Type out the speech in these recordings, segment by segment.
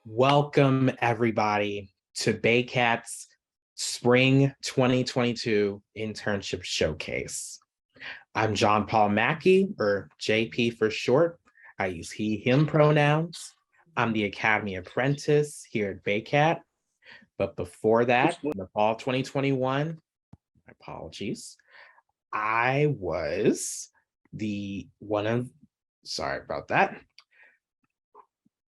Welcome, everybody, to BAYCAT's Spring 2022 Internship Showcase. I'm John Paul Mackey, or JP for short. I use he, him pronouns. I'm the Academy Apprentice here at BAYCAT. But before that, in the fall of 2021, apologies, I was sorry about that.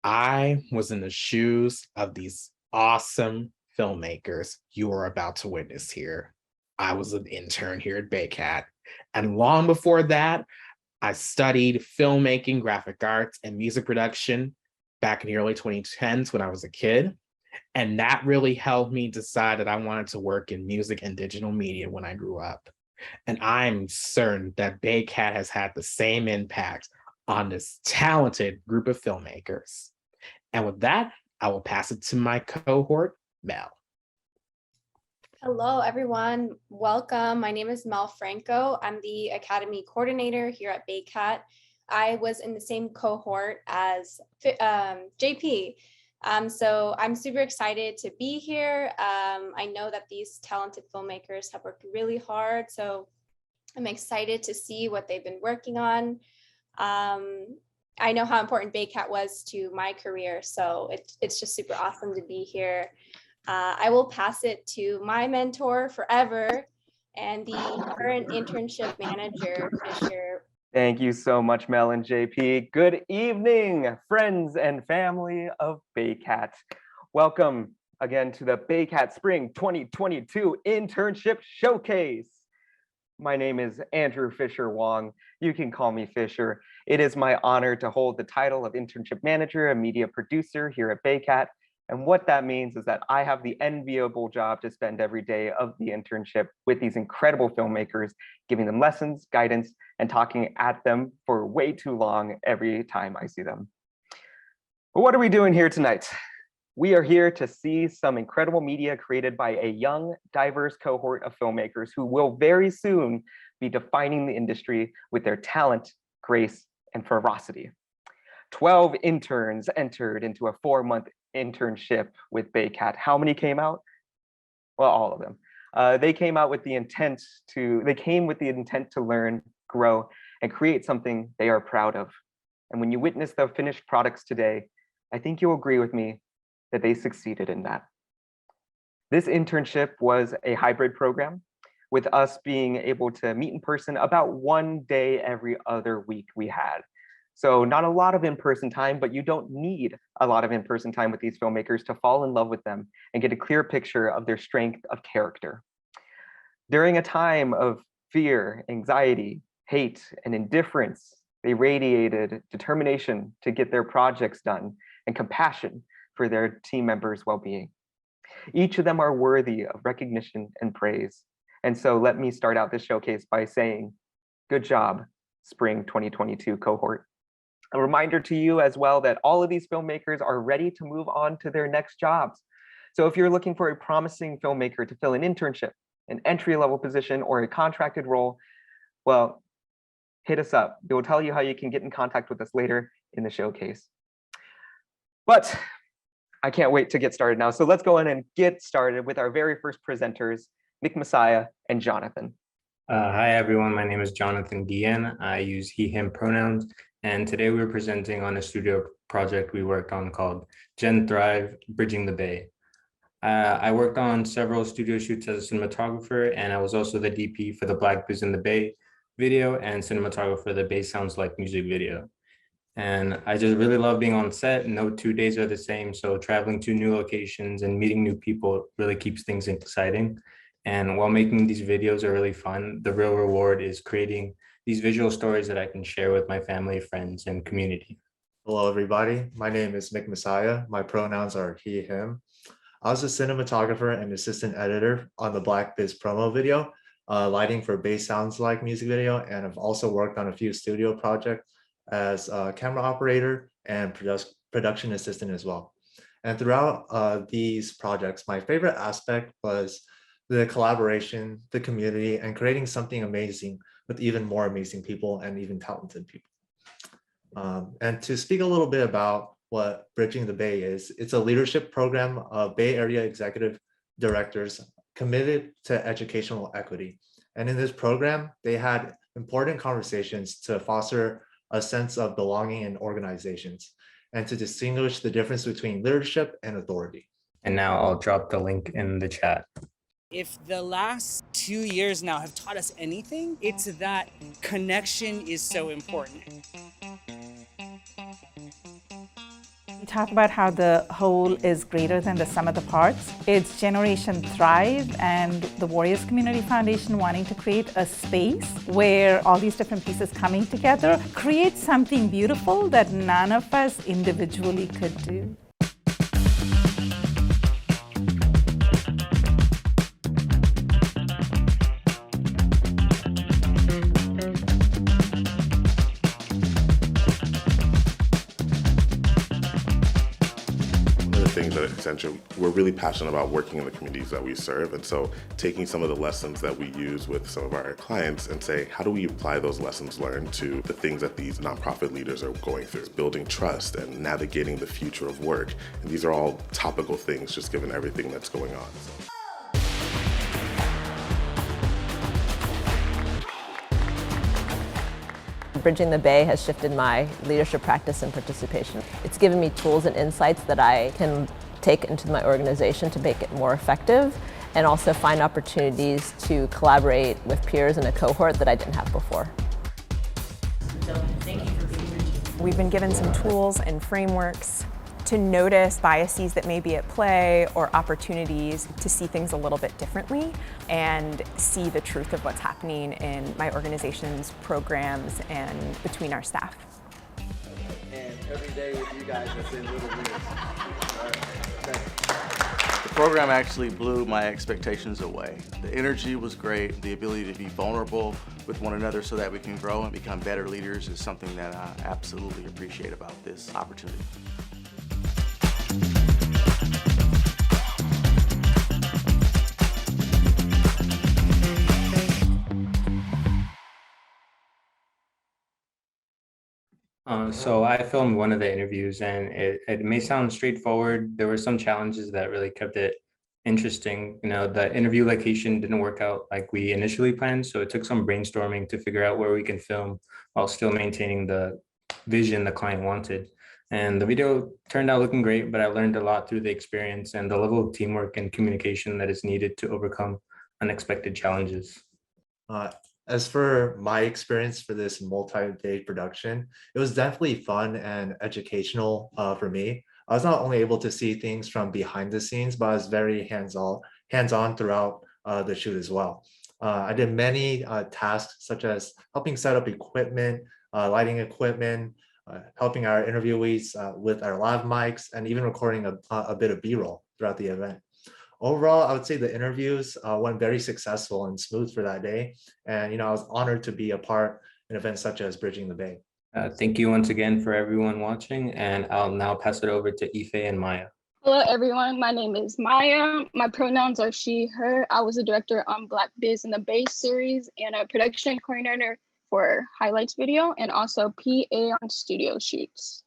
I was in the shoes of these awesome filmmakers you are about to witness here. I was an intern here at BAYCAT. And long before that, I studied filmmaking, graphic arts, and music production back in the early 2010s when I was a kid. And that really helped me decide that I wanted to work in music and digital media when I grew up. And I'm certain that BAYCAT has had the same impact on this talented group of filmmakers. And with that, I will pass it to my cohort, Mel. Hello, everyone. Welcome. My name is Mel Franco. I'm the Academy Coordinator here at BAYCAT. I was in the same cohort as JP. So I'm super excited to be here. I know that these talented filmmakers have worked really hard, so I'm excited to see what they've been working on. I know how important BAYCAT was to my career, so it's just super awesome to be here. I will pass it to my mentor forever and the current internship manager, Fisher. Thank you so much, Mel and JP. Good evening, friends and family of BAYCAT. Welcome again to the BAYCAT Spring 2022 Internship Showcase. My name is Andrew Fisher Wong. You can call me Fisher. It is my honor to hold the title of Internship Manager and Media Producer here at BAYCAT. And what that means is that I have the enviable job to spend every day of the internship with these incredible filmmakers, giving them lessons, guidance, and talking at them for way too long every time I see them. But what are we doing here tonight? We are here to see some incredible media created by a young, diverse cohort of filmmakers who will very soon be defining the industry with their talent, grace, and ferocity. 12 interns entered into a 4-month internship with BAYCAT. How many came out? Well, all of them. They came with the intent to learn, grow, and create something they are proud of. And when you witness the finished products today, I think you'll agree with me that they succeeded in that. This internship was a hybrid program, with us being able to meet in person about 1 day every other week we had. So not a lot of in-person time, but you don't need a lot of in-person time with these filmmakers to fall in love with them and get a clear picture of their strength of character. During a time of fear, anxiety, hate, and indifference, they radiated determination to get their projects done and compassion for their team members' well-being. Each of them are worthy of recognition and praise. And so let me start out this showcase by saying, good job, Spring 2022 cohort. A reminder to you as well that all of these filmmakers are ready to move on to their next jobs. So if you're looking for a promising filmmaker to fill an internship, an entry-level position, or a contracted role, well, hit us up. We'll tell you how you can get in contact with us later in the showcase. But I can't wait to get started now. So let's go in and get started with our very first presenters, Nick Messiah and Jonathan. Hi, everyone. My name is Jonathan Guillen. I use he, him pronouns. And today we're presenting on a studio project we worked on called Gen Thrive, Bridging the Bay. I worked on several studio shoots as a cinematographer, and I was also the DP for the Black Biz in the Bay video and cinematographer for the Bay Sounds Like music video. And I just really love being on set. No 2 days are the same. So traveling to new locations and meeting new people really keeps things exciting. And while making these videos are really fun, the real reward is creating these visual stories that I can share with my family, friends, and community. Hello, everybody. My name is Nick Messiah. My pronouns are he, him. I was a cinematographer and assistant editor on the Black Biz promo video, lighting for Bay Sounds Like music video, and I've also worked on a few studio projects as a camera operator and production assistant as well. And throughout these projects, my favorite aspect was the collaboration, the community, and creating something amazing with even more amazing people and even talented people. And to speak a little bit about what Bridging the Bay is. It's a leadership program of Bay Area executive directors committed to educational equity. And in this program, they had important conversations to foster a sense of belonging in organizations and to distinguish the difference between leadership and authority. And now I'll drop the link in the chat. If the last 2 years now have taught us anything, it's that connection is so important. We talk about how the whole is greater than the sum of the parts. It's Generation Thrive and the Warriors Community Foundation wanting to create a space where all these different pieces coming together create something beautiful that none of us individually could do. Things at Accenture, we're really passionate about working in the communities that we serve, and so taking some of the lessons that we use with some of our clients and say, how do we apply those lessons learned to the things that these nonprofit leaders are going through? Building trust and navigating the future of work. And these are all topical things, just given everything that's going on. Bridging the Bay has shifted my leadership practice and participation. It's given me tools and insights that I can take into my organization to make it more effective, and also find opportunities to collaborate with peers in a cohort that I didn't have before. We've been given some tools and frameworks to notice biases that may be at play or opportunities to see things a little bit differently and see the truth of what's happening in my organization's programs and between our staff. And every day with you guys has been little wins. The program actually blew my expectations away. The energy was great. The ability to be vulnerable with one another so that we can grow and become better leaders is something that I absolutely appreciate about this opportunity. So I filmed one of the interviews, and it may sound straightforward. There were some challenges that really kept it interesting. You know, the interview location didn't work out like we initially planned, so it took some brainstorming to figure out where we can film while still maintaining the vision the client wanted. And the video turned out looking great, but I learned a lot through the experience and the level of teamwork and communication that is needed to overcome unexpected challenges. As for my experience for this multi-day production, it was definitely fun and educational for me. I was not only able to see things from behind the scenes, but I was very hands-on throughout the shoot as well. I did many tasks such as helping set up equipment, lighting equipment, helping our interviewees with our live mics, and even recording a bit of B-roll throughout the event. Overall, I would say the interviews went very successful and smooth for that day. And, I was honored to be a part in events such as Bridging the Bay. Thank you once again for everyone watching, and I'll now pass it over to Ife and Maya. Hello, everyone. My name is Maya. My pronouns are she, her. I was a director on Black Biz in the Bay series and a production coordinator for highlights video, and also PA on studio shoots.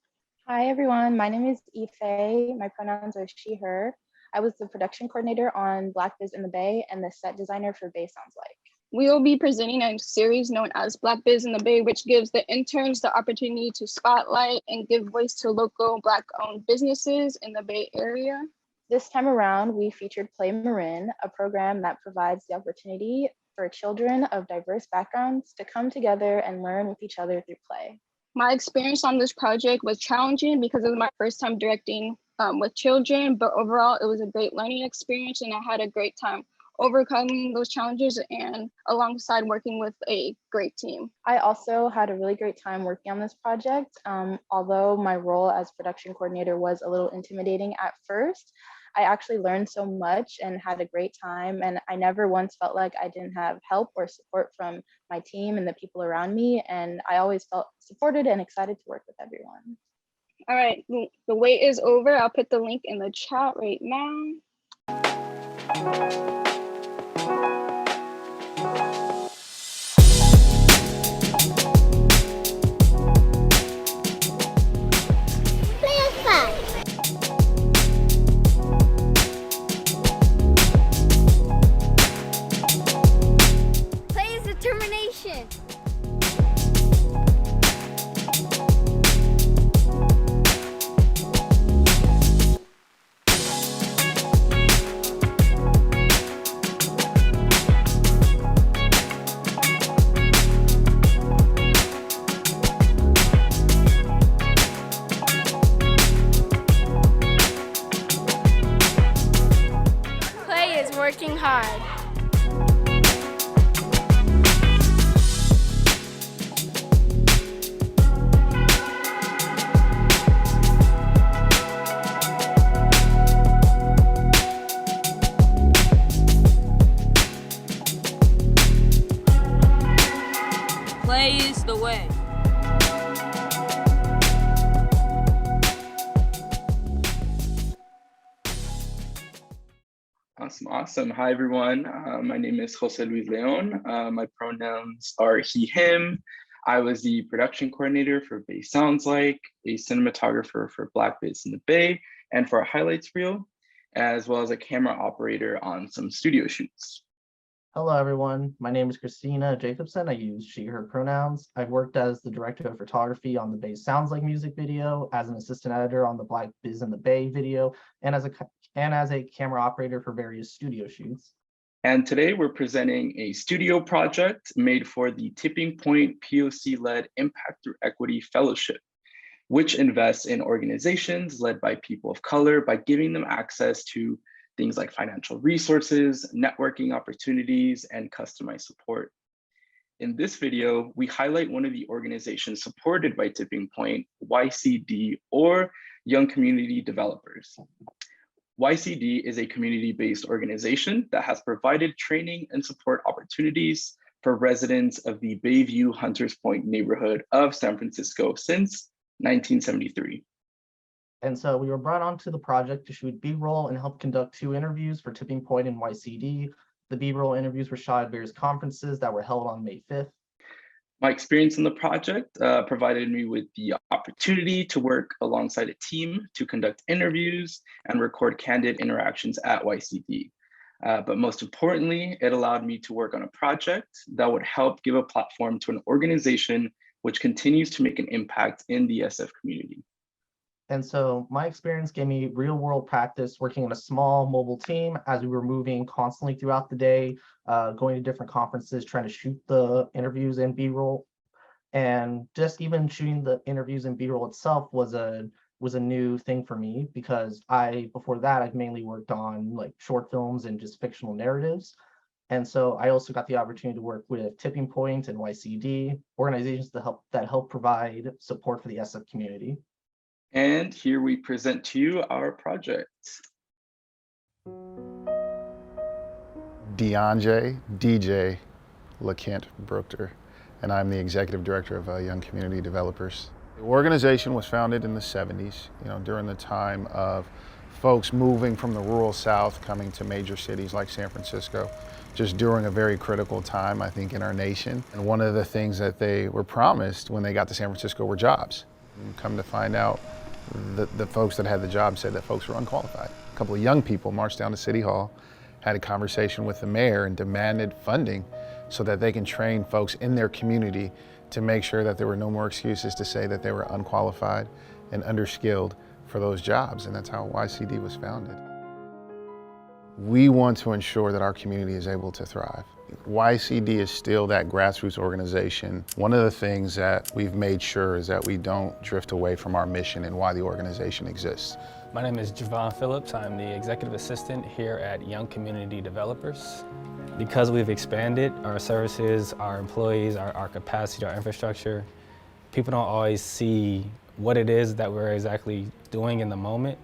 Hi, everyone. My name is Ife. My pronouns are she, her. I was the production coordinator on Black Biz in the Bay and the set designer for Bay Sounds Like. We will be presenting a series known as Black Biz in the Bay, which gives the interns the opportunity to spotlight and give voice to local Black-owned businesses in the Bay Area. This time around, we featured Play Marin, a program that provides the opportunity for children of diverse backgrounds to come together and learn with each other through play. My experience on this project was challenging because it was my first time directing with children, but overall it was a great learning experience and I had a great time overcoming those challenges and alongside working with a great team. I also had a really great time working on this project. Although my role as production coordinator was a little intimidating at first, I actually learned so much and had a great time, and I never once felt like I didn't have help or support from my team and the people around me, and I always felt supported and excited to work with everyone. All right, the wait is over. I'll put the link in the chat right now. Play a working hard. Play is the way. Awesome. Hi, everyone. My name is Jose Luis Leon. My pronouns are he, him. I was the production coordinator for Bay Sounds Like, a cinematographer for Black Biz in the Bay, and for a highlights reel, as well as a camera operator on some studio shoots. Hello, everyone. My name is Christina Jacobson. I use she, her pronouns. I've worked as the director of photography on the Bay Sounds Like music video, as an assistant editor on the Black Biz in the Bay video, and as a camera operator for various studio shoots. And today we're presenting a studio project made for the Tipping Point POC-led Impact Through Equity Fellowship, which invests in organizations led by people of color by giving them access to things like financial resources, networking opportunities, and customized support. In this video, we highlight one of the organizations supported by Tipping Point, YCD, or Young Community Developers. YCD is a community-based organization that has provided training and support opportunities for residents of the Bayview Hunters Point neighborhood of San Francisco since 1973. And so we were brought onto the project to shoot B-roll and help conduct 2 interviews for Tipping Point and YCD. The B-roll interviews were shot at various conferences that were held on May 5th. My experience in the project provided me with the opportunity to work alongside a team to conduct interviews and record candid interactions at YCD. But most importantly, it allowed me to work on a project that would help give a platform to an organization which continues to make an impact in the SF community. And so my experience gave me real world practice working in a small mobile team as we were moving constantly throughout the day, going to different conferences, trying to shoot the interviews and B-roll. And just even shooting the interviews and B-roll itself was a new thing for me, because before that, I've mainly worked on like short films and just fictional narratives. And so I also got the opportunity to work with Tipping Point and YCD, organizations that help provide support for the SF community. And here we present to you our project. DJ LeKent Brookter, and I'm the executive director of Young Community Developers. The organization was founded in the 70s, during the time of folks moving from the rural South coming to major cities like San Francisco, just during a very critical time, I think, in our nation. And one of the things that they were promised when they got to San Francisco were jobs. And come to find out, the folks that had the job said that folks were unqualified. A couple of young people marched down to City Hall, had a conversation with the mayor, and demanded funding so that they can train folks in their community to make sure that there were no more excuses to say that they were unqualified and underskilled for those jobs. And that's how YCD was founded. We want to ensure that our community is able to thrive. YCD is still that grassroots organization. One of the things that we've made sure is that we don't drift away from our mission and why the organization exists. My name is Javon Phillips. I'm the executive assistant here at Young Community Developers. Because we've expanded our services, our employees, our capacity, our infrastructure, people don't always see what it is that we're exactly doing in the moment.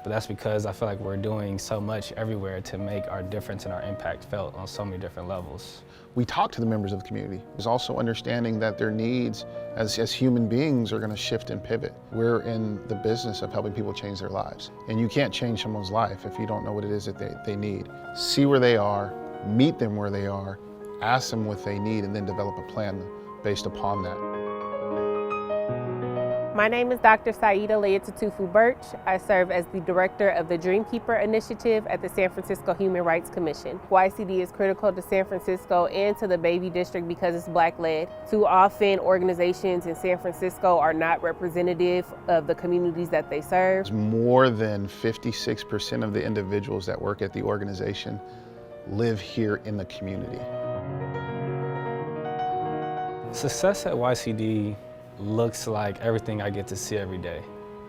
But that's because I feel like we're doing so much everywhere to make our difference and our impact felt on so many different levels. We talk to the members of the community. There's also understanding that their needs as human beings are going to shift and pivot. We're in the business of helping people change their lives. And you can't change someone's life if you don't know what it is that they need. See where they are, meet them where they are, ask them what they need, and then develop a plan based upon that. My name is Dr. Saida Leitatufu Birch. I serve as the director of the Dreamkeeper Initiative at the San Francisco Human Rights Commission. YCD is critical to San Francisco and to the Bayview District because it's Black-led. Too often, organizations in San Francisco are not representative of the communities that they serve. More than 56% of the individuals that work at the organization live here in the community. Success at YCD looks like everything I get to see every day.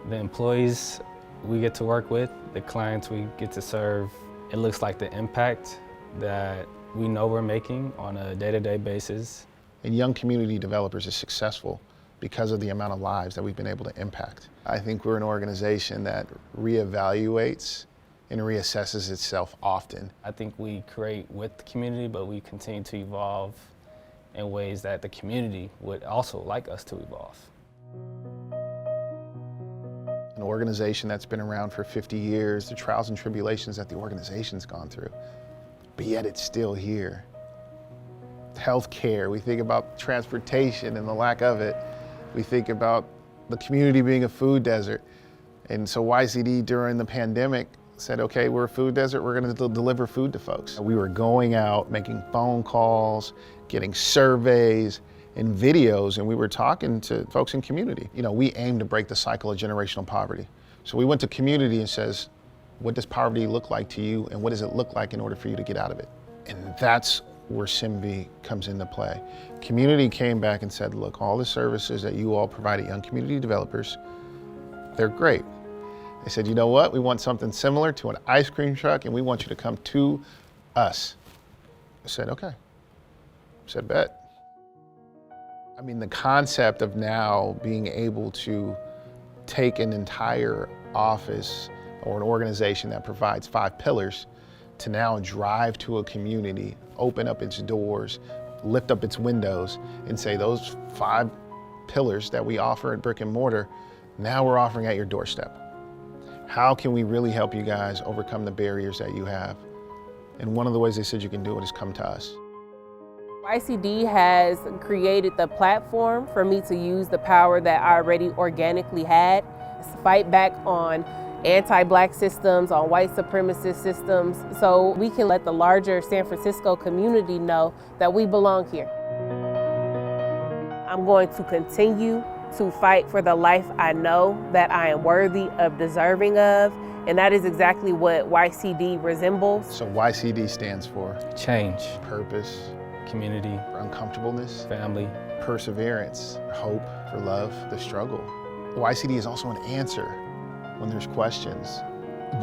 The employees we get to work with, the clients we get to serve, it looks like the impact that we know we're making on a day-to-day basis. And Young Community Developers is successful because of the amount of lives that we've been able to impact. I think we're an organization that reevaluates and reassesses itself often. I think we create with the community, but we continue to evolve in ways that the community would also like us to evolve. An organization that's been around for 50 years, the trials and tribulations that the organization's gone through, but yet it's still here. Healthcare, we think about transportation and the lack of it. We think about the community being a food desert. And so YCD during the pandemic said, okay, we're a food desert, we're gonna deliver food to folks. We were going out, making phone calls, getting surveys and videos, and we were talking to folks in community. You know, we aim to break the cycle of generational poverty. So we went to community and says, what does poverty look like to you, and what does it look like in order for you to get out of it? And that's where SIMV comes into play. Community came back and said, look, all the services that you all provide at Young Community Developers, they're great. They said, you know what? We want something similar to an ice cream truck, and we want you to come to us. I said, okay. I said, bet. I mean, the concept of now being able to take an entire office or an organization that provides 5 pillars to now drive to a community, open up its doors, lift up its windows, and say those 5 pillars that we offer at brick and mortar, now we're offering at your doorstep. How can we really help you guys overcome the barriers that you have? And one of the ways they said you can do it is come to us. YCD has created the platform for me to use the power that I already organically had, to fight back on anti-Black systems, on white supremacist systems, so we can let the larger San Francisco community know that we belong here. I'm going to continue to fight for the life I know that I am worthy of deserving of, and that is exactly what YCD resembles. So YCD stands for? Change. Purpose. Community. For uncomfortableness. Family. Perseverance. Hope. For love. The struggle. YCD is also an answer when there's questions.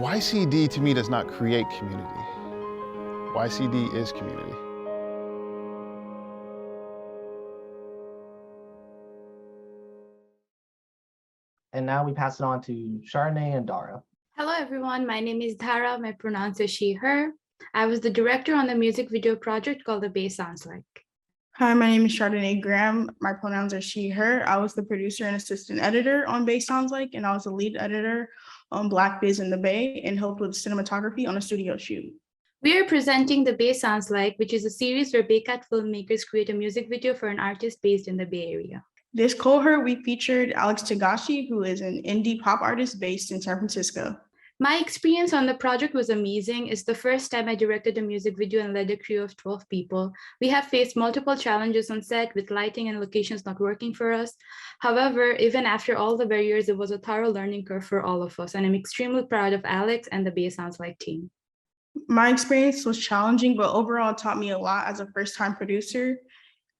YCD to me does not create community. YCD is community. And now we pass it on to Chardonnay and Dara. Hello, everyone. My name is Dara. My pronouns are she, her. I was the director on the music video project called The Bay Sounds Like. Hi, my name is Chardonnay Graham. My pronouns are she, her. I was the producer and assistant editor on Bay Sounds Like, and I was the lead editor on Black Biz in the Bay and helped with cinematography on a studio shoot. We are presenting The Bay Sounds Like, which is a series where BAYCAT filmmakers create a music video for an artist based in the Bay Area. This cohort, we featured Alex Tagashi, who is an indie pop artist based in San Francisco. My experience on the project was amazing. It's the first time I directed a music video and led a crew of 12 people. We have faced multiple challenges on set with lighting and locations not working for us. However, even after all the barriers, it was a thorough learning curve for all of us, and I'm extremely proud of Alex and the Bay Sounds Like team. My experience was challenging, but overall it taught me a lot as a first-time producer.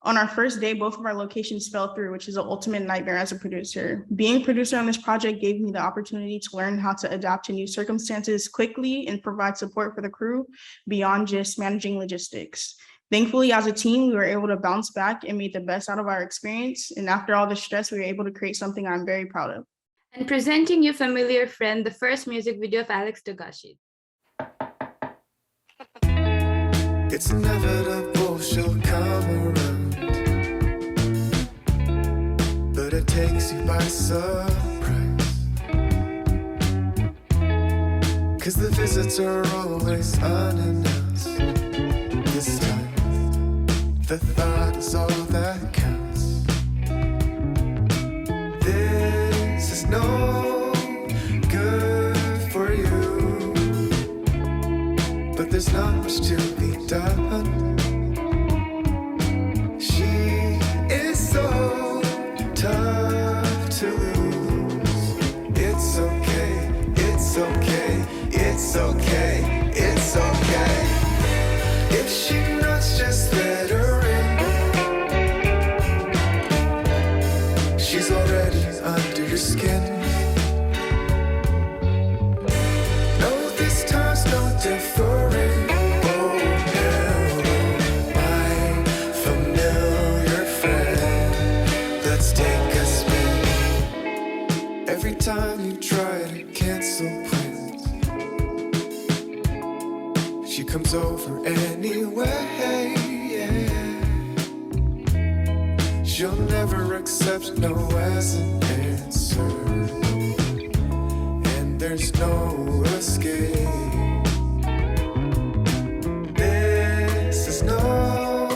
On our first day, both of our locations fell through, which is an ultimate nightmare as a producer. Being a producer on this project gave me the opportunity to learn how to adapt to new circumstances quickly and provide support for the crew beyond just managing logistics. Thankfully, as a team, we were able to bounce back and make the best out of our experience. And after all the stress, we were able to create something I'm very proud of. And presenting you familiar friend, the first music video of Alex Tagashi. It's inevitable she'll come around, but it takes you by surprise, 'cause the visits are always unannounced. This time, the thought is all that counts. This is no good for you, but there's not much to be done. She is so tough to lose. It's okay, it's okay, it's okay, it's okay. If she knocks, just let her in. She's already under your skin. No, this time's no different. Oh, yeah. cancel plans. She comes over anyway. She'll never accept no as an answer, and there's no escape. This is no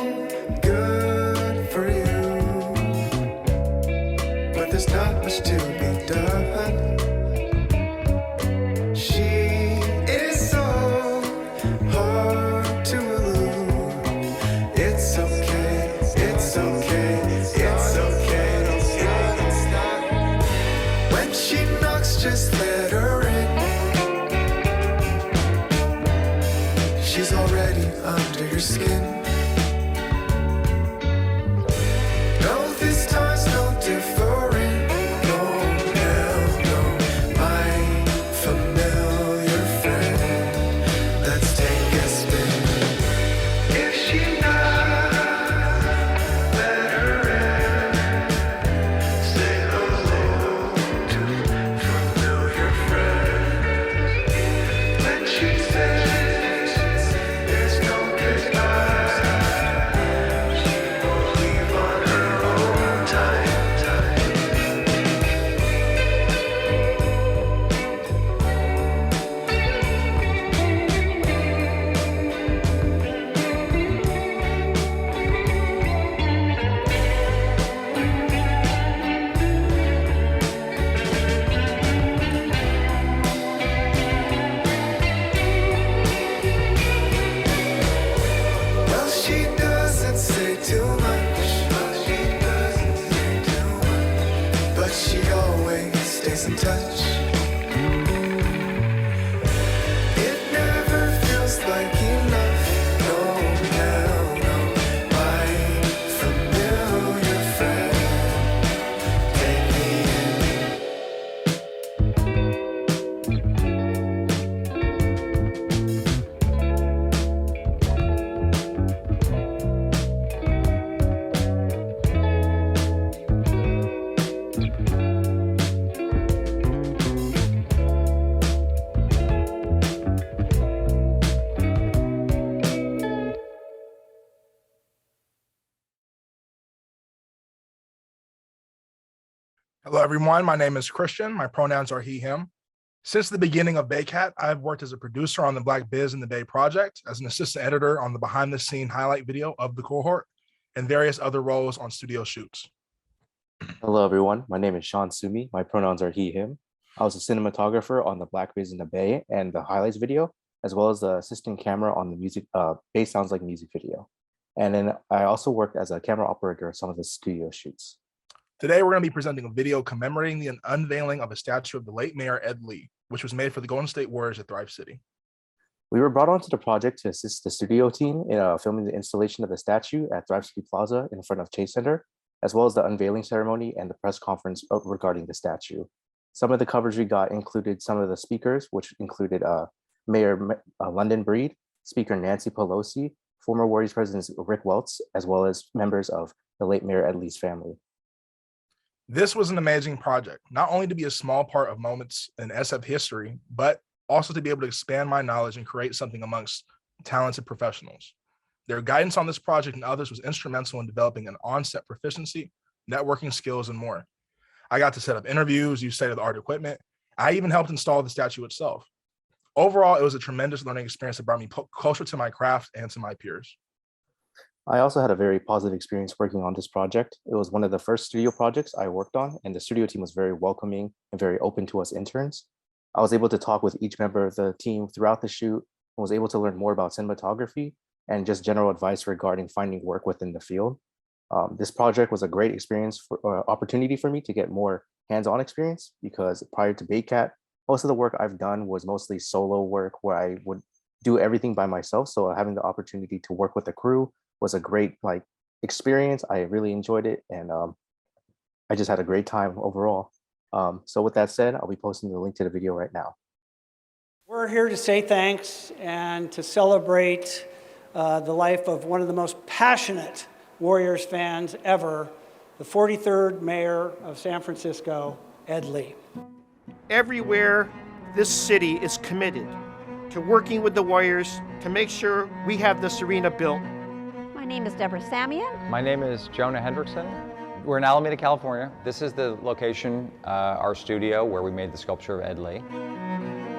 good for you, but there's not much to be done. She is so hard to elude. It's okay, it's okay, it's okay. When she knocks, just let her in. She's already under your skin. No, this time's no different. No, hell no. My familiar friend. Let's take a spin. If she knocks, let her in. Say hello to familiar friends. When she says there's no goodbye, she won't leave on her own time. Well, she doesn't say too much. But she always stays in touch. It never feels like enough. No, hell no. My familiar friend, take me in. Hello, everyone. My name is Christian. My pronouns are he, him. Since the beginning of BAYCAT, I've worked as a producer on the Black Biz in the Bay project, as an assistant editor on the behind-the-scene highlight video of the cohort, and various other roles on studio shoots. Hello, everyone. My name is Sean Sumi. My pronouns are he, him. I was a cinematographer on the Black Biz in the Bay and the highlights video, as well as the assistant camera on the music, Bay Sounds Like music video. And then I also worked as a camera operator on some of the studio shoots. Today, we're going to be presenting a video commemorating the unveiling of a statue of the late Mayor Ed Lee, which was made for the Golden State Warriors at Thrive City. We were brought onto the project to assist the studio team in filming the installation of the statue at Thrive City Plaza in front of Chase Center, as well as the unveiling ceremony and the press conference regarding the statue. Some of the coverage we got included some of the speakers, which included Mayor London Breed, Speaker Nancy Pelosi, former Warriors President Rick Welts, as well as members of the late Mayor Ed Lee's family. This was an amazing project, not only to be a small part of moments in SF history, but also to be able to expand my knowledge and create something amongst talented professionals. Their guidance on this project and others was instrumental in developing an on-set proficiency, networking skills, and more. I got to set up interviews, use state-of-the-art equipment. I even helped install the statue itself. Overall, it was a tremendous learning experience that brought me closer to my craft and to my peers. I also had a very positive experience working on this project. It was one of the first studio projects I worked on, and the studio team was very welcoming and very open to us interns. I was able to talk with each member of the team throughout the shoot and was able to learn more about cinematography and just general advice regarding finding work within the field. This project was a great experience opportunity for me to get more hands-on experience, because prior to BAYCAT, most of the work I've done was mostly solo work where I would do everything by myself. So having the opportunity to work with a crew was a great experience. I really enjoyed it, and I just had a great time overall. So with that said, I'll be posting the link to the video right now. We're here to say thanks and to celebrate the life of one of the most passionate Warriors fans ever, the 43rd mayor of San Francisco, Ed Lee. Everywhere this city is committed to working with the Warriors to make sure we have this arena built. My name is Deborah Samian. My name is Jonah Hendrickson. We're in Alameda, California. This is the location, our studio, where we made the sculpture of Ed Lee.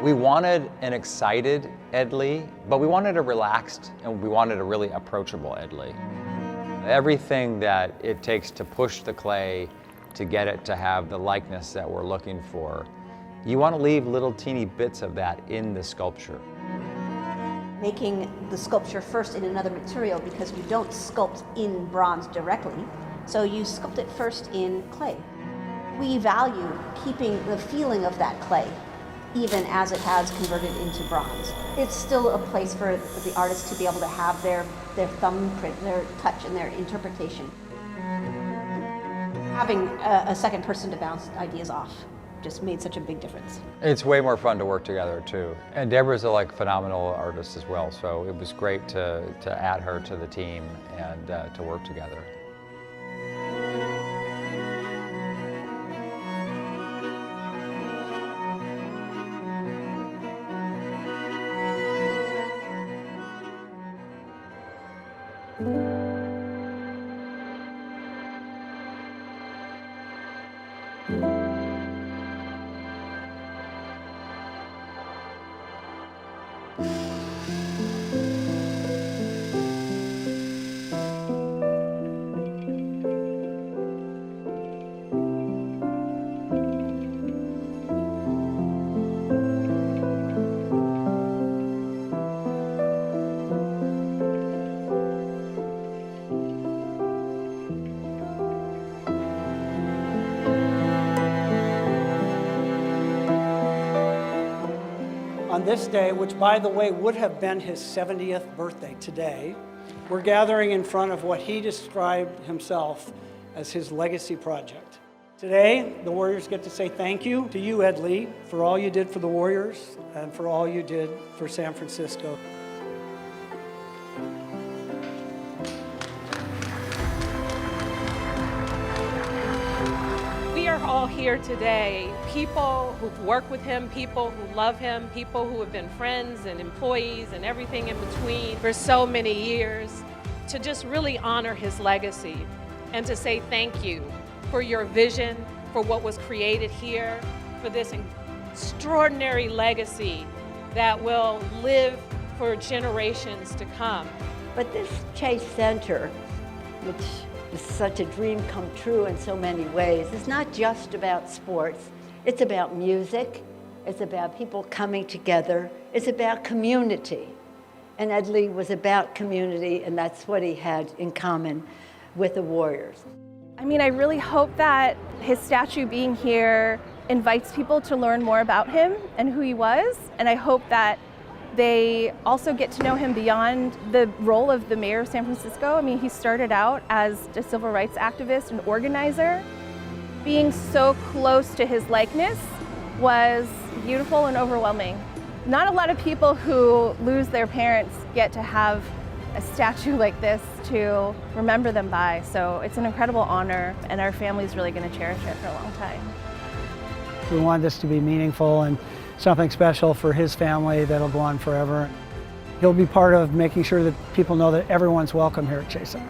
We wanted an excited Ed Lee, but we wanted a relaxed and we wanted a really approachable Ed Lee. Everything that it takes to push the clay to get it to have the likeness that we're looking for, you want to leave little teeny bits of that in the sculpture. Making the sculpture first in another material because you don't sculpt in bronze directly, so you sculpt it first in clay. We value keeping the feeling of that clay even as it has converted into bronze. It's still a place for the artist to be able to have their thumbprint, their touch, and their interpretation. Having a second person to bounce ideas off just made such a big difference. It's way more fun to work together too. And Deborah's a phenomenal artist as well, so it was great to add her to the team and to work together. On this day, which by the way would have been his 70th birthday today, we're gathering in front of what he described himself as his legacy project. Today, the Warriors get to say thank you to you, Ed Lee, for all you did for the Warriors and for all you did for San Francisco. We are all here today, people who've worked with him, people who love him, people who have been friends and employees and everything in between for so many years, to just really honor his legacy and to say thank you for your vision, for what was created here, for this extraordinary legacy that will live for generations to come. But this Chase Center, which is such a dream come true in so many ways, it's not just about sports. It's about music. It's about people coming together. It's about community. And Ed Lee was about community, and that's what he had in common with the Warriors. I mean, I really hope that his statue being here invites people to learn more about him and who he was. And I hope that they also get to know him beyond the role of the mayor of San Francisco. I mean, he started out as a civil rights activist and organizer. Being so close to his likeness was beautiful and overwhelming. Not a lot of people who lose their parents get to have a statue like this to remember them by. So it's an incredible honor, and our family's really going to cherish it for a long time. We want this to be meaningful and something special for his family that'll go on forever. He'll be part of making sure that people know that everyone's welcome here at Chase Center.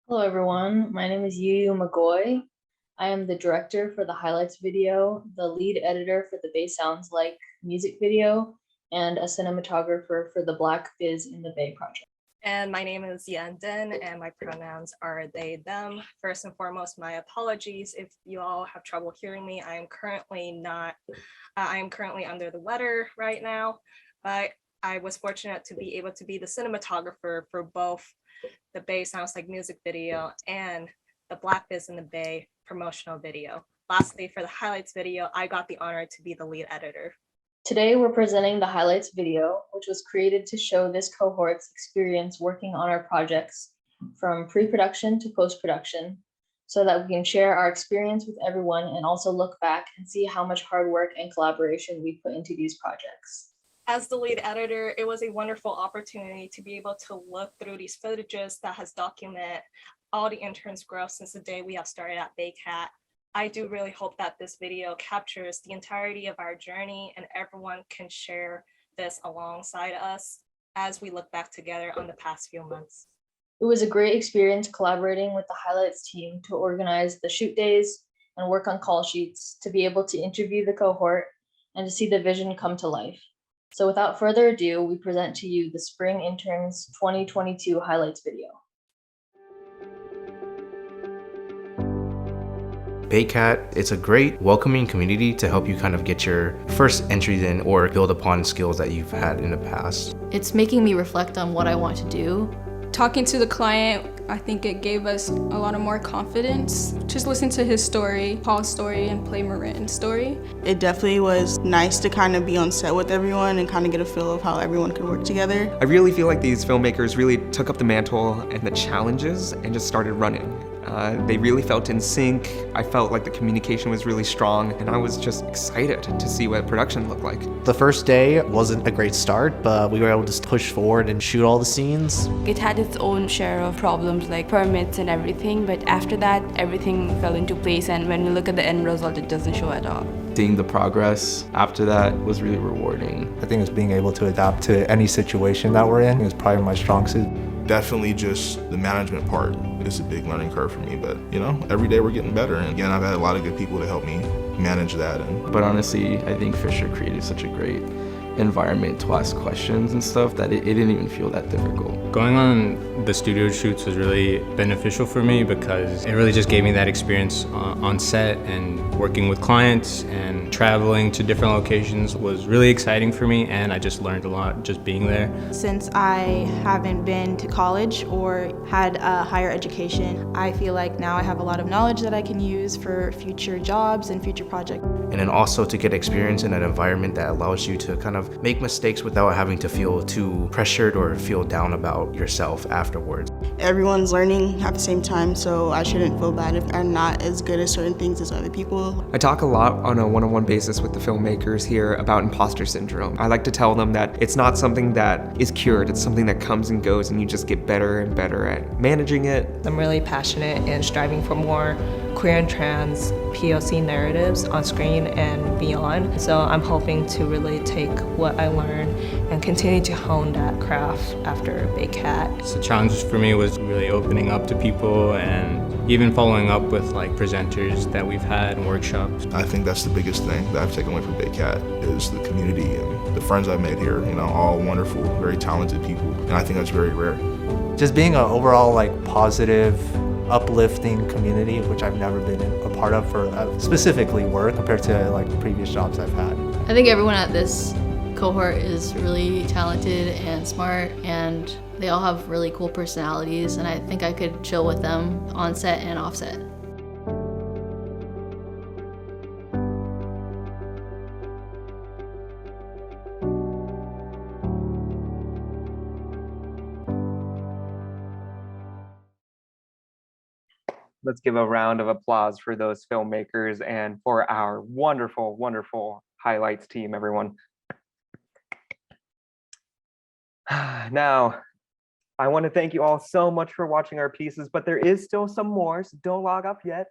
Hello everyone, my name is Yu McGoy. I am the director for the highlights video, the lead editor for the Bay Sounds Like music video, and a cinematographer for the Black Biz in the Bay project. And my name is Yan Den, and my pronouns are they, them. First and foremost, my apologies if you all have trouble hearing me. I am currently under the weather right now, but I was fortunate to be able to be the cinematographer for both the Bay Sounds Like music video and the Black Biz in the Bay promotional video. Lastly, for the highlights video, I got the honor to be the lead editor. Today, we're presenting the highlights video, which was created to show this cohort's experience working on our projects from pre-production to post-production, so that we can share our experience with everyone and also look back and see how much hard work and collaboration we put into these projects. As the lead editor, it was a wonderful opportunity to be able to look through these footages that has documented all the interns' growth since the day we have started at BAYCAT. I do really hope that this video captures the entirety of our journey and everyone can share this alongside us as we look back together on the past few months. It was a great experience collaborating with the Highlights team to organize the shoot days and work on call sheets to be able to interview the cohort and to see the vision come to life. So without further ado, we present to you the Spring Interns 2022 Highlights video. BAYCAT, it's a great welcoming community to help you kind of get your first entries in or build upon skills that you've had in the past. It's making me reflect on what I want to do. Talking to the client, I think it gave us a lot of more confidence. Just listen to his story, Paul's story, and play Marin's story. It definitely was nice to kind of be on set with everyone and kind of get a feel of how everyone could work together. I really feel like these filmmakers really took up the mantle and the challenges and just started running. They really felt in sync. I felt like the communication was really strong, and I was just excited to see what production looked like. The first day wasn't a great start, but we were able to push forward and shoot all the scenes. It had its own share of problems like permits and everything, but after that, everything fell into place, and when we look at the end result, it doesn't show at all. Seeing the progress after that was really rewarding. I think it's being able to adapt to any situation that we're in is probably my strong suit. Definitely just the management part is a big learning curve for me, but you know, every day we're getting better. And again, I've had a lot of good people to help me manage that. But honestly, I think Fisher created such a great environment to ask questions and stuff that it didn't even feel that difficult. Going on the studio shoots was really beneficial for me because it really just gave me that experience on set, and working with clients and traveling to different locations was really exciting for me, and I just learned a lot just being there. Since I haven't been to college or had a higher education, I feel like now I have a lot of knowledge that I can use for future jobs and future projects. And then also to get experience in an environment that allows you to kind of make mistakes without having to feel too pressured or feel down about yourself afterwards. Everyone's learning at the same time, so I shouldn't feel bad if I'm not as good at certain things as other people. I talk a lot on a one-on-one basis with the filmmakers here about imposter syndrome. I like to tell them that it's not something that is cured, it's something that comes and goes, and you just get better and better at managing it. I'm really passionate and striving for more queer and trans POC narratives on screen and beyond. So I'm hoping to really take what I learned and continue to hone that craft after BAYCAT. So challenges for me was really opening up to people and even following up with like presenters that we've had and workshops. I think that's the biggest thing that I've taken away from BAYCAT is the community and the friends I've made here, you know, all wonderful, very talented people. And I think that's very rare. Just being an overall like positive, uplifting community, which I've never been a part of for specifically work compared to like previous jobs I've had. I think everyone at this cohort is really talented and smart, and they all have really cool personalities, and I think I could chill with them on set and off set. Let's give a round of applause for those filmmakers and for our wonderful, wonderful highlights team, everyone. Now, I want to thank you all so much for watching our pieces, but there is still some more, so don't log off yet.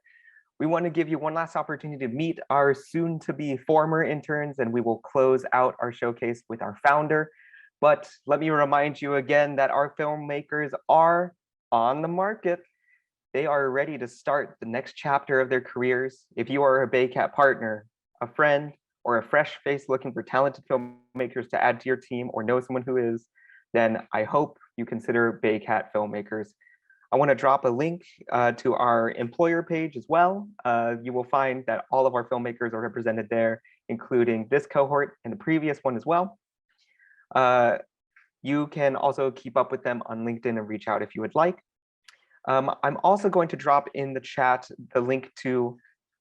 We want to give you one last opportunity to meet our soon-to-be former interns, and we will close out our showcase with our founder. But let me remind you again that our filmmakers are on the market. They are ready to start the next chapter of their careers. If you are a BAYCAT partner, a friend, or a fresh face looking for talented filmmakers to add to your team or know someone who is, then I hope you consider BAYCAT Filmmakers. I want to drop a link to our employer page as well. You will find that all of our filmmakers are represented there, including this cohort and the previous one as well. You can also keep up with them on LinkedIn and reach out if you would like. I'm also going to drop in the chat the link to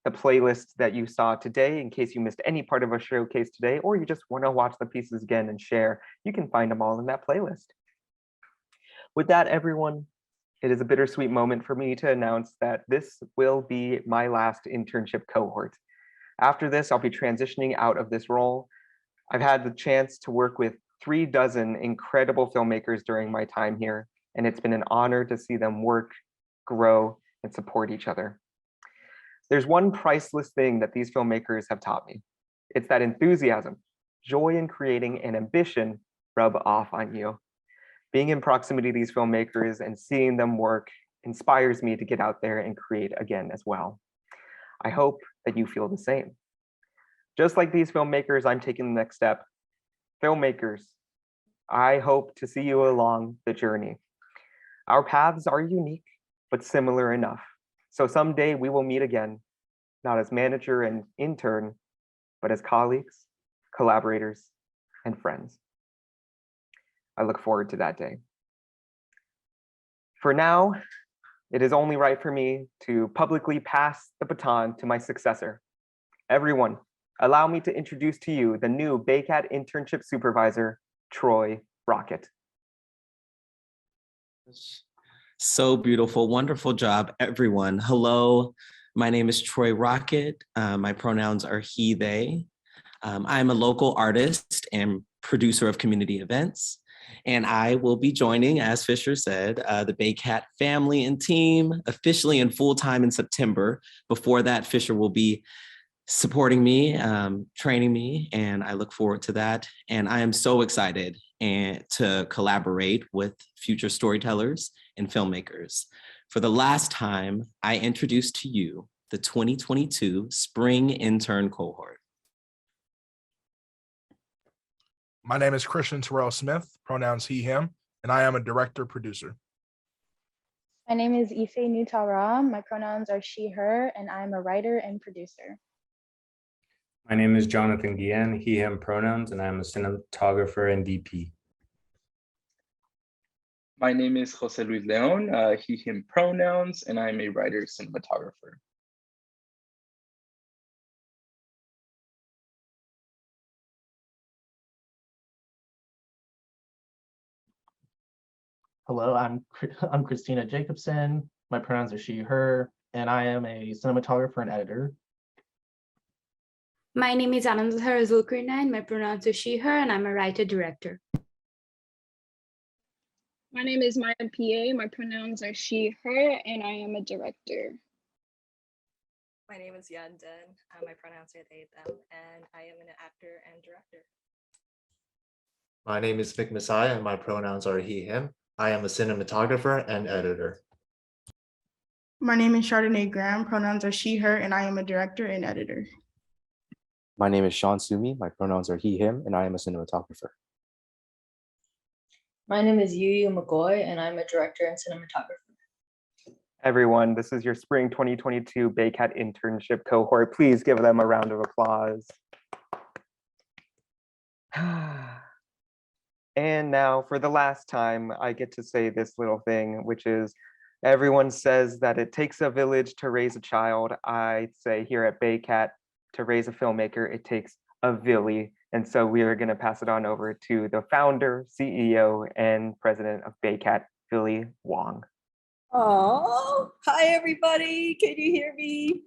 the playlist that you saw today in case you missed any part of our showcase today, or you just want to watch the pieces again and share. You can find them all in that playlist. With that, everyone, it is a bittersweet moment for me to announce that this will be my last internship cohort. After this, I'll be transitioning out of this role. I've had the chance to work with 36 incredible filmmakers during my time here, and it's been an honor to see them work grow, and support each other. There's one priceless thing that these filmmakers have taught me. It's that enthusiasm, joy in creating, and ambition rub off on you. Being in proximity to these filmmakers and seeing them work inspires me to get out there and create again as well. I hope that you feel the same. Just like these filmmakers, I'm taking the next step. Filmmakers, I hope to see you along the journey. Our paths are unique, but similar enough. So someday we will meet again, not as manager and intern, but as colleagues, collaborators, and friends. I look forward to that day. For now, it is only right for me to publicly pass the baton to my successor. Everyone, allow me to introduce to you the new BAYCAT Internship Supervisor, Troy Rocket. So beautiful, wonderful job, everyone. Hello, my name is Troy Rocket. My pronouns are he, they. I'm a local artist and producer of community events. And I will be joining, as Fisher said, the BAYCAT family and team officially and full-time in September. Before that, Fisher will be supporting me, training me, and I look forward to that. And I am so excited to collaborate with future storytellers and filmmakers. For the last time, I introduce to you the 2022 Spring Intern Cohort. My name is Christian Terrell Smith, pronouns he, him, and I am a director producer. My name is Ife Nutara. My pronouns are she, her, and I'm a writer and producer. My name is Jonathan Guillen, he, him pronouns, and I'm a cinematographer and DP. My name is Jose Luis Leon, he, him pronouns, and I'm a writer cinematographer. Hello, I'm Christina Jacobson. My pronouns are she, her, and I am a cinematographer and editor. My name is Anandha Zulkarnain. My pronouns are she, her, and I'm a writer-director. My name is Maya PA. My pronouns are she, her, and I am a director. My name is Yan Den. My pronouns are they, them, and I am an actor and director. My name is Vic Messiah, and my pronouns are he, him. I am a cinematographer and editor. My name is Chardonnay Graham. Pronouns are she, her, and I am a director and editor. My name is Sean Sumi. My pronouns are he, him, and I am a cinematographer. My name is Yu McCoy, and I'm a director and cinematographer. Everyone, this is your Spring 2022 BAYCAT Internship Cohort. Please give them a round of applause. And now, for the last time, I get to say this little thing, which is everyone says that it takes a village to raise a child. I say here at BAYCAT, to raise a filmmaker, it takes a villy. And so we are going to pass it on over to the founder, CEO, and president of BAYCAT, Billy Wong. Oh, hi, everybody. Can you hear me?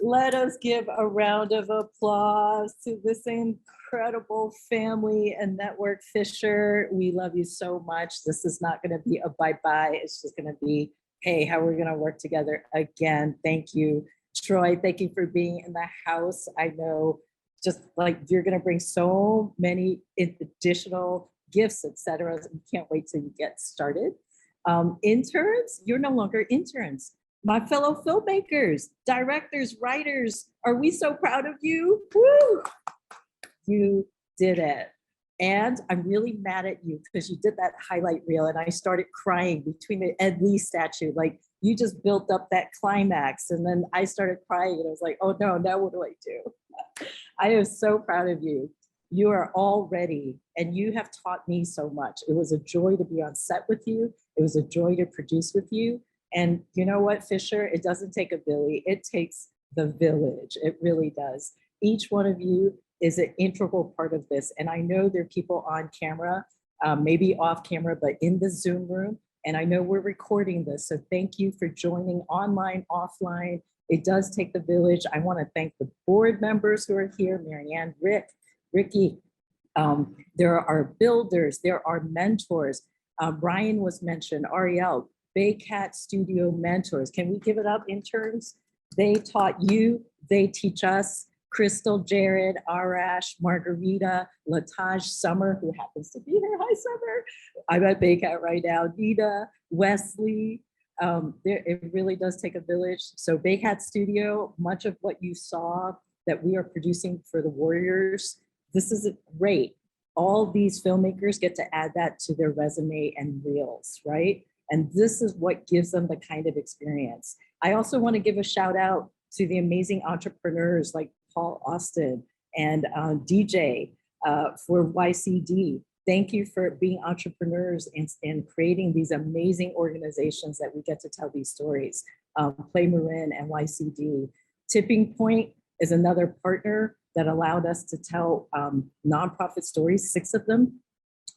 Let us give a round of applause to this incredible family and network. Fisher, we love you so much. This is not going to be a bye-bye. It's just going to be, hey, how we're going to work together again. Thank you. Troy, thank you for being in the house. I know just like you're going to bring so many additional gifts, etc. We can't wait till you get started. Interns, you're no longer interns. My fellow filmmakers, directors, writers, are we so proud of you? Woo! You did it. And I'm really mad at you because you did that highlight reel and I started crying between the Ed Lee statue. Like you just built up that climax and then I started crying and I was like, oh no, now what do I do? I am so proud of you. You are all ready and you have taught me so much. It was a joy to be on set with you. It was a joy to produce with you. And you know what, Fisher, it doesn't take a Billy, it takes the village. It really does. Each one of you is an integral part of this. And I know there are people on camera, maybe off camera, but in the Zoom room. And I know we're recording this. So thank you for joining online, offline. It does take the village. I want to thank the board members who are here, Marianne, Ricky. There are builders, there are mentors. Brian was mentioned, Ariel. BAYCAT Studio mentors. Can we give it up, interns? They taught you, they teach us. Crystal, Jared, Arash, Margarita, Lataj, Summer, who happens to be here. Hi, Summer. I'm at BAYCAT right now. Nina, Wesley. It really does take a village. So BAYCAT Studio, much of what you saw that we are producing for the Warriors, this is great. All these filmmakers get to add that to their resume and reels, right? And this is what gives them the kind of experience. I also want to give a shout out to the amazing entrepreneurs like Paul Austin and DJ for YCD. Thank you for being entrepreneurs and creating these amazing organizations that we get to tell these stories. Play Marin and YCD. Tipping Point is another partner that allowed us to tell nonprofit stories, 6 of them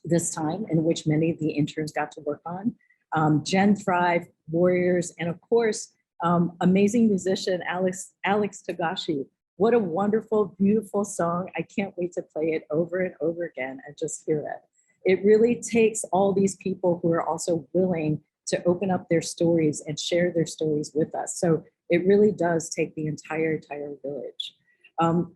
this time, in which many of the interns got to work on. Gen Thrive, Warriors, and of course, amazing musician, Alex Tagashi. What a wonderful, beautiful song. I can't wait to play it over and over again and just hear it. It really takes all these people who are also willing to open up their stories and share their stories with us. So it really does take the entire village.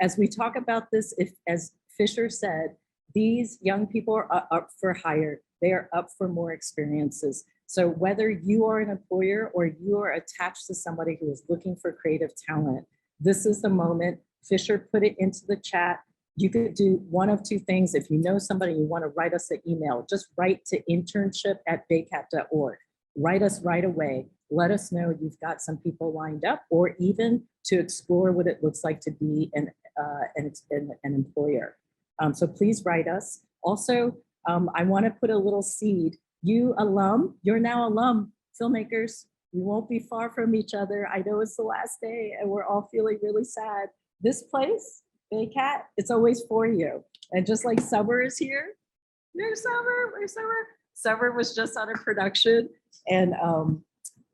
As we talk about this, as Fisher said, these young people are up for hire. They are up for more experiences. So whether you are an employer or you are attached to somebody who is looking for creative talent, this is the moment. Fisher put it into the chat. You could do one of 2 things. If you know somebody, you want to write us an email, just write to internship@baycat.org. Write us right away. Let us know you've got some people lined up, or even to explore what it looks like to be an employer. So please write us. Also, I want to put a little seed. You alum, you're now alum filmmakers. We won't be far from each other. I know it's the last day and we're all feeling really sad. This place, BAYCAT, it's always for you. And just like Summer is here, there's Summer, where's Summer? Summer was just on a production and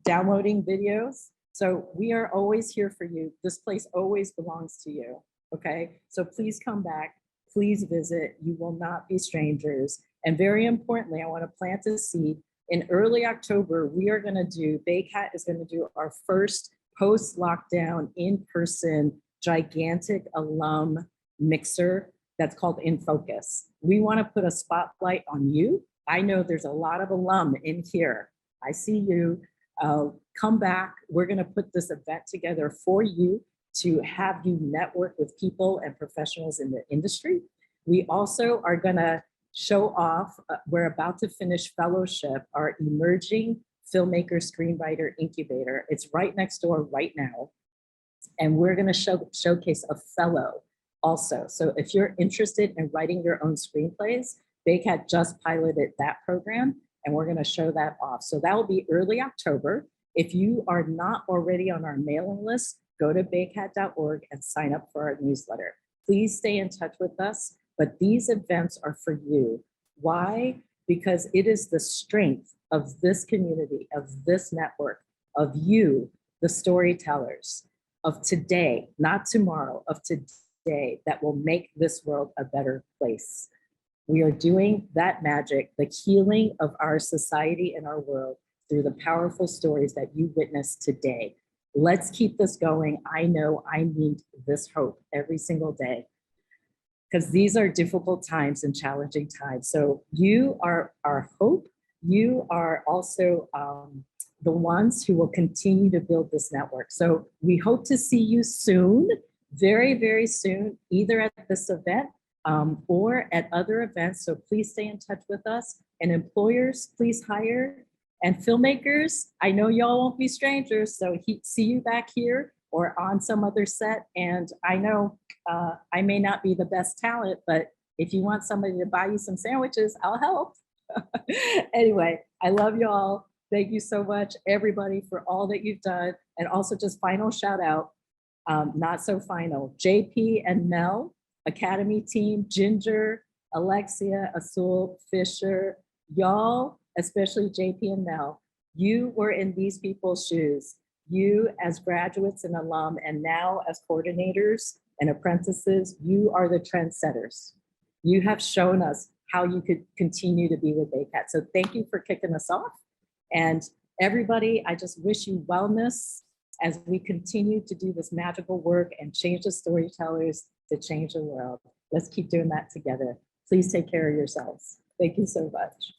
downloading videos. So we are always here for you. This place always belongs to you, okay? So please come back, please visit. You will not be strangers. And very importantly, I want to plant a seed. In early October, we are going to do, BAYCAT is going to do our first post-lockdown in-person gigantic alum mixer that's called In Focus. We want to put a spotlight on you. I know there's a lot of alum in here. I see you. Come back. We're going to put this event together for you to have you network with people and professionals in the industry. We also are going to show off, we're about to finish fellowship, our emerging filmmaker screenwriter incubator. It's right next door right now. And we're gonna showcase a fellow also. So if you're interested in writing your own screenplays, BAYCAT just piloted that program and we're gonna show that off. So that will be early October. If you are not already on our mailing list, go to baycat.org and sign up for our newsletter. Please stay in touch with us. But these events are for you. Why? Because it is the strength of this community, of this network, of you, the storytellers, of today, not tomorrow, of today, that will make this world a better place. We are doing that magic, the healing of our society and our world through the powerful stories that you witnessed today. Let's keep this going. I know I need this hope every single day, because these are difficult times and challenging times. So you are our hope. You are also the ones who will continue to build this network. So we hope to see you soon, very, very soon, either at this event or at other events. So please stay in touch with us. And employers, please hire. And filmmakers, I know y'all won't be strangers. So see you back here or on some other set. And I know I may not be the best talent, but if you want somebody to buy you some sandwiches, I'll help. Anyway, I love you all. Thank you so much, everybody, for all that you've done. And also just final shout out, not so final, JP and Mel, Academy team, Ginger, Alexia, Asul, Fisher, y'all, especially JP and Mel, you were in these people's shoes. You as graduates and alum, and now as coordinators and apprentices, you are the trendsetters. You have shown us how you could continue to be with BAYCAT. So thank you for kicking us off. And Everybody, I just wish you wellness as we continue to do this magical work and change the storytellers to change the world. Let's keep doing that together. Please take care of yourselves. Thank you so much.